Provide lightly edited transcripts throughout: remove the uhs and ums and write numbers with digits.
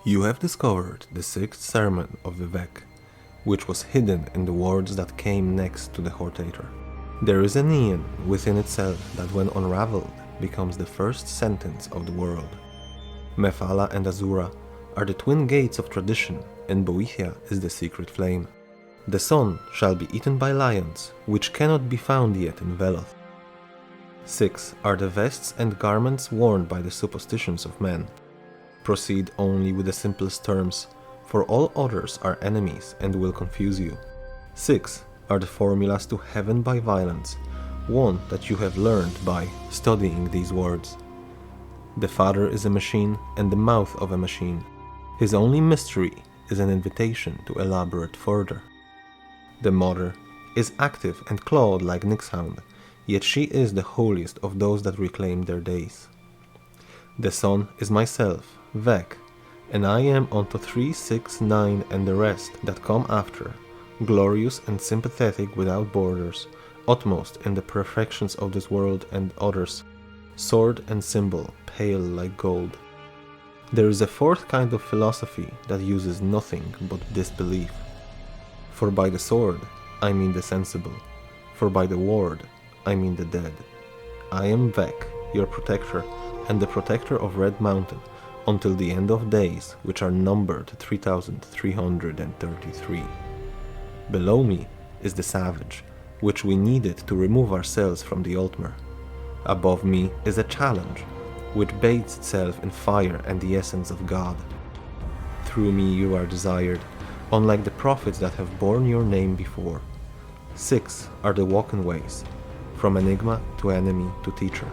You have discovered the sixth sermon of Vivec, which was hidden in the words that came next to the hortator. There is an aeon within itself that when unraveled becomes the first sentence of the world. Mephala and Azura are the twin gates of tradition, and Boethia is the secret flame. The sun shall be eaten by lions, which cannot be found yet in Veloth. 6 are the vests and garments worn by the superstitions of men. Proceed only with the simplest terms, for all others are enemies and will confuse you. 6 are the formulas to heaven by violence, one that you have learned by studying these words. The Father is a machine and the mouth of a machine. His only mystery is an invitation to elaborate further. The Mother is active and clawed like Nixhound, yet she is the holiest of those that reclaim their days. The Son is myself, Vec, and I am unto 3, 6, 9 and the rest that come after, glorious and sympathetic without borders, utmost in the perfections of this world and others, sword and symbol, pale like gold. There is a fourth kind of philosophy that uses nothing but disbelief. For by the sword, I mean the sensible, for by the word, I mean the dead. I am Vec, your protector, and the protector of Red Mountain, until the end of days, which are numbered 3,333. Below me is the savage, which we needed to remove ourselves from the Altmer. Above me is a challenge, which bathes itself in fire and the essence of God. Through me you are desired, unlike the prophets that have borne your name before. 6 are the walking ways, from enigma to enemy to teacher.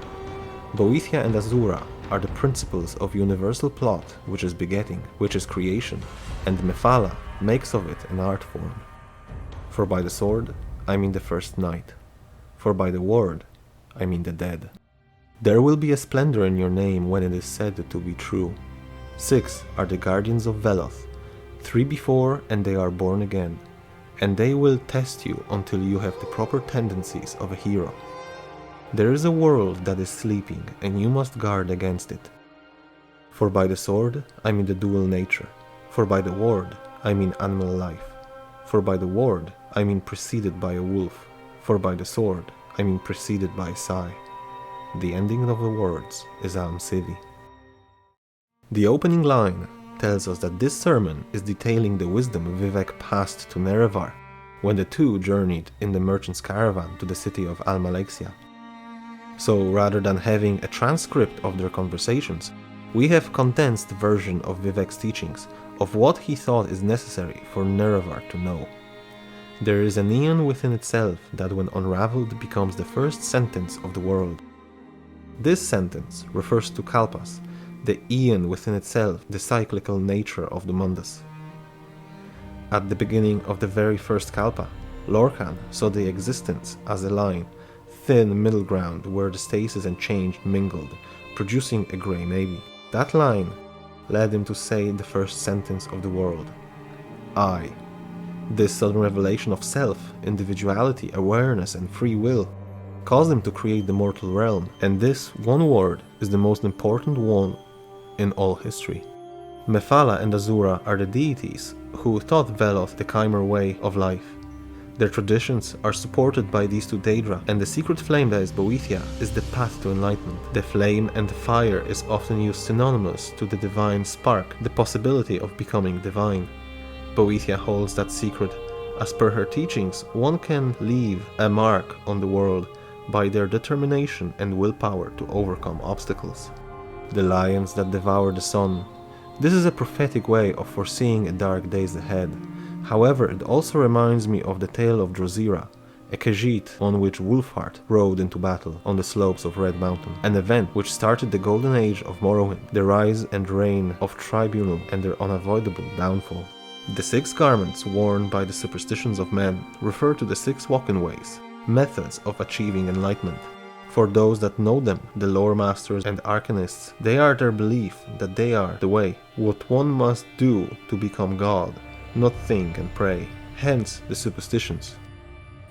Boethia and Azura are the principles of universal plot, which is begetting, which is creation, and Mephala makes of it an art form. For by the sword, I mean the first night. For by the word, I mean the dead. There will be a splendor in your name when it is said to be true. 6 are the guardians of Veloth, 3 before and they are born again, and they will test you until you have the proper tendencies of a hero. There is a world that is sleeping, and you must guard against it. For by the sword, I mean the dual nature. For by the word, I mean animal life. For by the word, I mean preceded by a wolf. For by the sword, I mean preceded by a sigh. The ending of the words is Am Sivi. The opening line tells us that this sermon is detailing the wisdom Vivec passed to Nerevar when the two journeyed in the merchant's caravan to the city of Almalexia. So rather than having a transcript of their conversations, we have condensed version of Vivec's teachings of what he thought is necessary for Nerevar to know. There is an aeon within itself that when unraveled becomes the first sentence of the world. This sentence refers to Kalpas, the aeon within itself, the cyclical nature of the Mundus. At the beginning of the very first Kalpa, Lorcan saw the existence as a line, thin middle ground where the stasis and change mingled, producing a grey navy. That line led him to say the first sentence of the world, I. This sudden revelation of self, individuality, awareness and free will caused him to create the mortal realm, and this one word is the most important one in all history. Mephala and Azura are the deities who taught Veloth the Chimer way of life. Their traditions are supported by these two Daedra, and the secret flame that is Boethia is the path to enlightenment. The flame and the fire is often used synonymous to the divine spark, the possibility of becoming divine. Boethia holds that secret. As per her teachings, one can leave a mark on the world by their determination and willpower to overcome obstacles. The lions that devour the sun. This is a prophetic way of foreseeing a dark days ahead. However, it also reminds me of the tale of Drosera, a Khajiit on which Wolfheart rode into battle on the slopes of Red Mountain, an event which started the golden age of Morrowind, the rise and reign of Tribunal and their unavoidable downfall. The 6 garments worn by the superstitions of men refer to the 6 walking ways, methods of achieving enlightenment. For those that know them, the lore masters and arcanists, they are their belief that they are the way, what one must do to become God, not think and pray, hence the superstitions.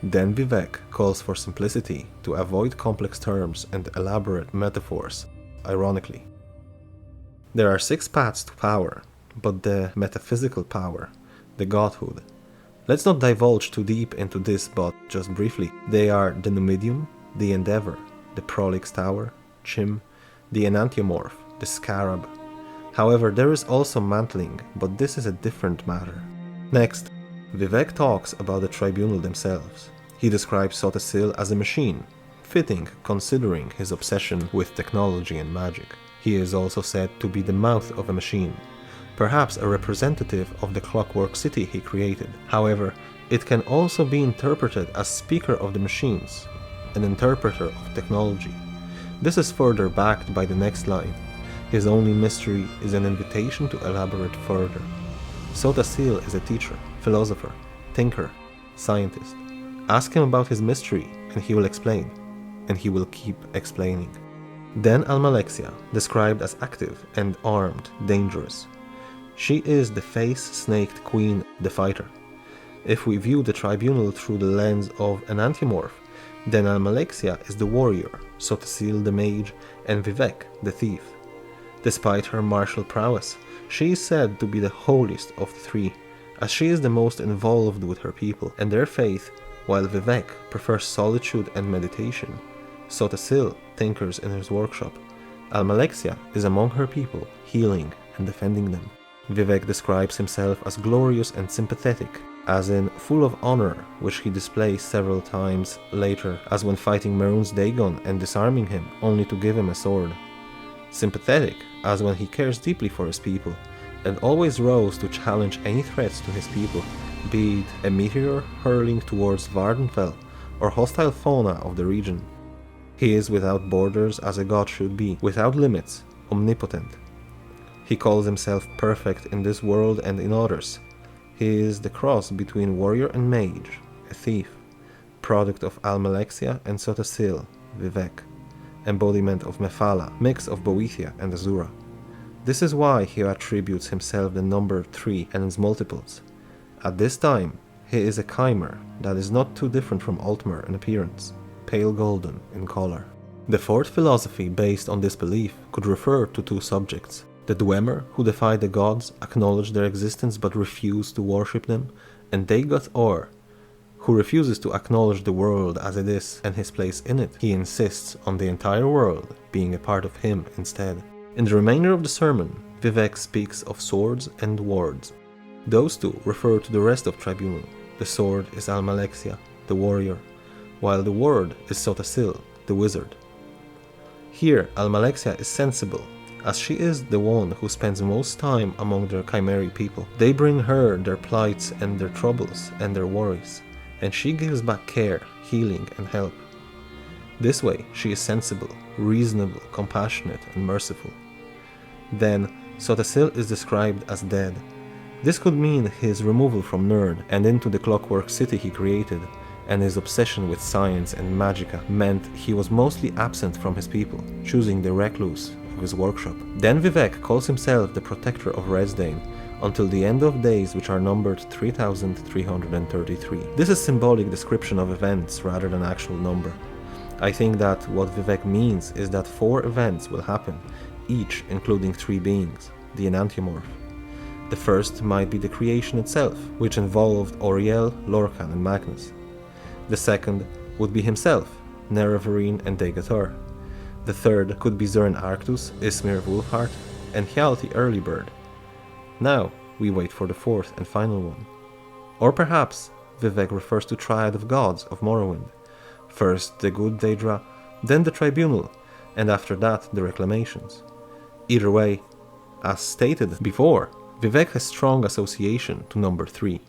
Then Vivec calls for simplicity to avoid complex terms and elaborate metaphors, ironically. There are 6 paths to power, but the metaphysical power, the godhood. Let's not divulge too deep into this, but just briefly. They are the Numidium, the Endeavor, the Prolix Tower, Chim, the Enantiomorph, the Scarab. However, there is also mantling, but this is a different matter. Next, Vivec talks about the tribunal themselves. He describes Sotasil as a machine, fitting considering his obsession with technology and magic. He is also said to be the mouth of a machine, perhaps a representative of the clockwork city he created. However, it can also be interpreted as speaker of the machines, an interpreter of technology. This is further backed by the next line. His only mystery is an invitation to elaborate further. Sotasil is a teacher, philosopher, thinker, scientist. Ask him about his mystery and he will explain, and he will keep explaining. Then Almalexia, described as active and armed, dangerous. She is the face-snaked queen, the fighter. If we view the tribunal through the lens of an antimorph, then Almalexia is the warrior, Sotasil the mage, and Vivec the thief. Despite her martial prowess, she is said to be the holiest of the three, as she is the most involved with her people and their faith, while Vivec prefers solitude and meditation. Sotasil tinkers in his workshop. Almalexia is among her people, healing and defending them. Vivec describes himself as glorious and sympathetic, as in full of honor, which he displays several times later, as when fighting Mehrunes Dagon and disarming him, only to give him a sword. Sympathetic, as when he cares deeply for his people, and always rose to challenge any threats to his people, be it a meteor hurling towards Vardenfell, or hostile fauna of the region. He is without borders as a god should be, without limits, omnipotent. He calls himself perfect in this world and in others. He is the cross between warrior and mage, a thief, product of Almalexia and Sotasil, Vivec, embodiment of Mephala, mix of Boethia and Azura. This is why he attributes himself the number 3 and its multiples. At this time, he is a chimera that is not too different from Altmer in appearance, pale golden in color. The fourth philosophy based on this belief could refer to two subjects: the Dwemer, who defy the gods, acknowledge their existence but refuse to worship them, and Dagoth Or, who refuses to acknowledge the world as it is and his place in it. He insists on the entire world being a part of him instead. In the remainder of the sermon, Vivec speaks of swords and wards. Those two refer to the rest of Tribunal. The sword is Almalexia, the warrior, while the ward is Sotasil, the wizard. Here, Almalexia is sensible, as she is the one who spends most time among their chimeric people. They bring her their plights and their troubles and their worries, and she gives back care, healing, and help. This way, she is sensible, reasonable, compassionate, and merciful. Then, Sotasil is described as dead. This could mean his removal from Nirn and into the clockwork city he created, and his obsession with science and magica meant he was mostly absent from his people, choosing the recluse of his workshop. Then Vivec calls himself the protector of Resdayn until the end of days, which are numbered 3333. This is symbolic description of events rather than actual number. I think that what Vivec means is that 4 events will happen, each including 3 beings, the Enantiomorph. The first might be the creation itself, which involved Auriel, Lorcan and Magnus. The second would be himself, Nerevarine and Degathur. The third could be Zurin Arctus, Ismir Wolfheart, and Hjalti Earlybird. Now we wait for the fourth and final one. Or perhaps Vivec refers to Triad of Gods of Morrowind. First the Good Daedra, then the Tribunal, and after that the Reclamations. Either way, as stated before, Vivec has strong association to number 3.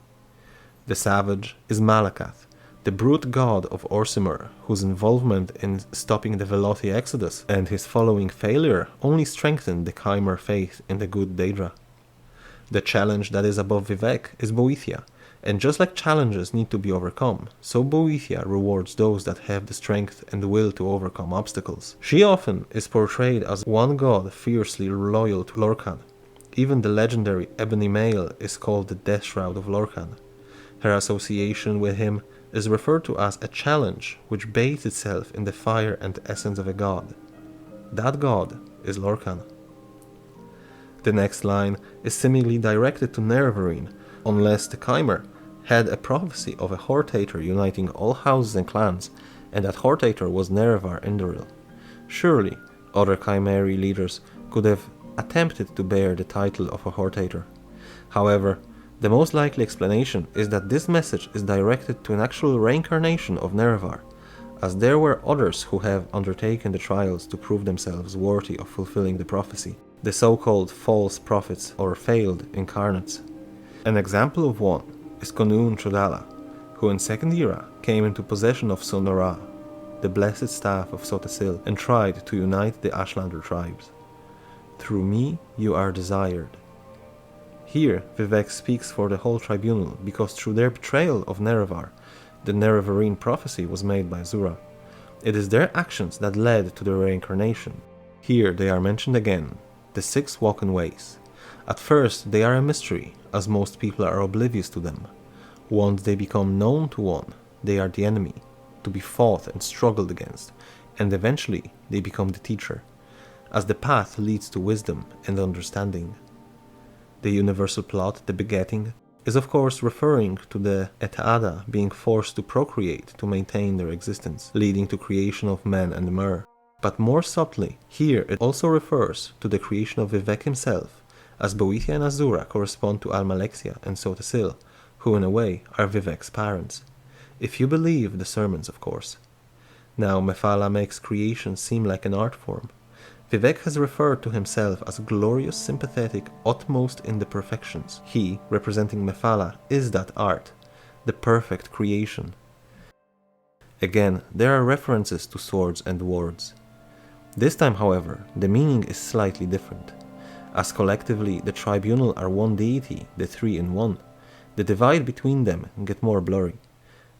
The Savage is Malakath, the brute god of Orsimer, whose involvement in stopping the Velothi exodus and his following failure only strengthened the Chimera faith in the Good Daedra. The challenge that is above Vivec is Boethia, and just like challenges need to be overcome, so Boethia rewards those that have the strength and the will to overcome obstacles. She often is portrayed as one god fiercely loyal to Lorcan. Even the legendary Ebony Male is called the Death Shroud of Lorcan. Her association with him is referred to as a challenge which bathes itself in the fire and essence of a god. That god is Lorcan. The next line is seemingly directed to Nerevarine, unless the Chimer had a prophecy of a Hortator uniting all houses and clans, and that Hortator was Nerevar Indoril. Surely, other Chimeri leaders could have attempted to bear the title of a Hortator. However, the most likely explanation is that this message is directed to an actual reincarnation of Nerevar, as there were others who have undertaken the trials to prove themselves worthy of fulfilling the prophecy, the so-called false prophets or failed incarnates. An example of one is Konun Chodala, who in Second Era came into possession of Sonora, the blessed staff of Sotasil, and tried to unite the Ashlander tribes. Through me you are desired. Here Vivec speaks for the whole tribunal, because through their betrayal of Nerevar, the Nerevarine prophecy was made by Azura. It is their actions that led to the reincarnation. Here they are mentioned again, the 6 walking ways. At first they are a mystery, as most people are oblivious to them. Once they become known to one, they are the enemy, to be fought and struggled against, and eventually they become the teacher, as the path leads to wisdom and understanding. The universal plot, the begetting, is of course referring to the Et'ada being forced to procreate to maintain their existence, leading to creation of men and Mer. But more subtly, here it also refers to the creation of Vivec himself, as Boethia and Azura correspond to Almalexia and Sotasil, who in a way are Vivec's parents. If you believe the sermons, of course. Now Mephala makes creation seem like an art form. Vivec has referred to himself as glorious, sympathetic, utmost in the perfections. He, representing Mephala, is that art, the perfect creation. Again, there are references to swords and words. This time, however, the meaning is slightly different, as collectively the tribunal are one deity, the 3 in 1. The divide between them get more blurry.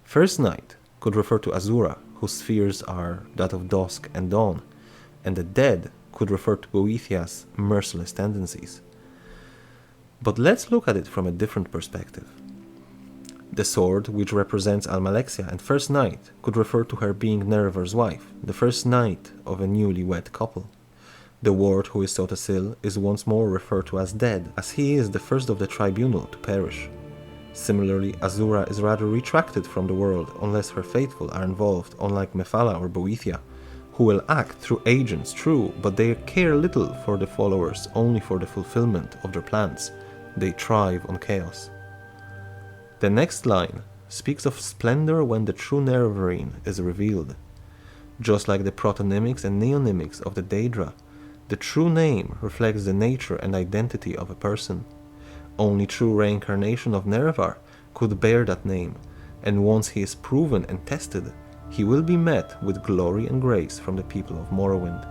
First Night could refer to Azura, whose spheres are that of dusk and dawn, and the dead could refer to Boethia's merciless tendencies. But let's look at it from a different perspective. The sword, which represents Almalexia and First Night, could refer to her being Nerevar's wife, the first night of a newly wed couple. The ward, who is Sotasil, is once more referred to as dead, as he is the first of the tribunal to perish. Similarly, Azura is rather retracted from the world unless her faithful are involved, unlike Mephala or Boethia, who will act through agents, true, but they care little for the followers, only for the fulfillment of their plans. They thrive on chaos. The next line speaks of splendor when the true Nerevarine is revealed. Just like the protonymics and neonymics of the Daedra, the true name reflects the nature and identity of a person. Only true reincarnation of Nerevar could bear that name, and once he is proven and tested, he will be met with glory and grace from the people of Morrowind.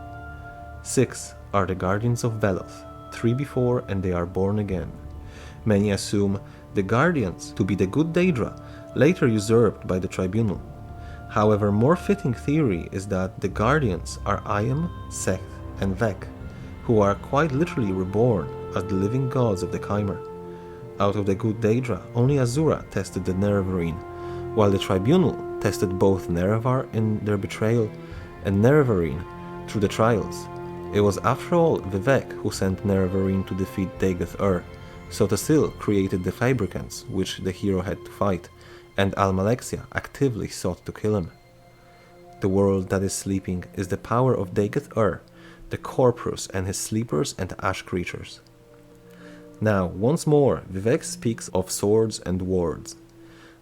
6 are the guardians of Veloth, 3 before and they are born again. Many assume the guardians to be the good Daedra, later usurped by the tribunal. However, more fitting theory is that the guardians are Ayem, Seth, and Vec, who are quite literally reborn as the living gods of the Chimer. Out of the good Daedra, only Azura tested the Nerevarine, while the tribunal tested both Nerevar in their betrayal and Nerevarine through the trials. It was after all Vivec who sent Nerevarine to defeat Dagoth-Ur. Sotasil created the Fabricants, which the hero had to fight, and Almalexia actively sought to kill him. The world that is sleeping is the power of Dagoth-Ur, the Corpus and his sleepers and ash creatures. Now, once more, Vivec speaks of swords and wards.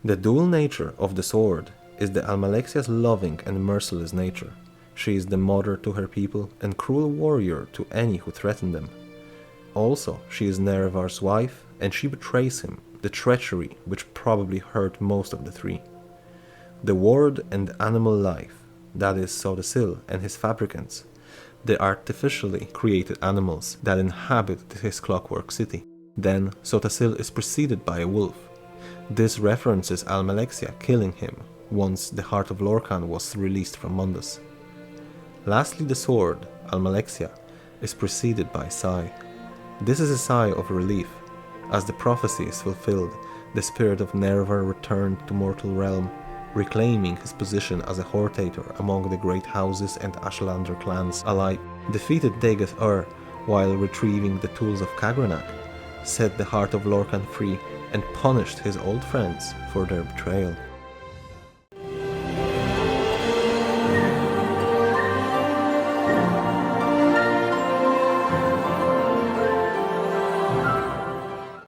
The dual nature of the sword is the Almalexia's loving and merciless nature. She is the mother to her people and cruel warrior to any who threaten them. Also, she is Nerevar's wife, and she betrays him, the treachery which probably hurt most of the 3. The ward and animal life, that is Sotasil and his Fabricants, the artificially created animals that inhabit his clockwork city. Then Sotasil is preceded by a wolf. This references Almalexia killing him once the heart of Lorkhan was released from Mundus. Lastly, the sword, Almalexia, is preceded by sigh. This is a sigh of relief. As the prophecy is fulfilled, the spirit of Nerevar returned to mortal realm, reclaiming his position as a Hortator among the great houses and Ashlander clans alike, defeated Dagoth-Ur, while retrieving the tools of Kagrenac, set the heart of Lorcan free and punished his old friends for their betrayal.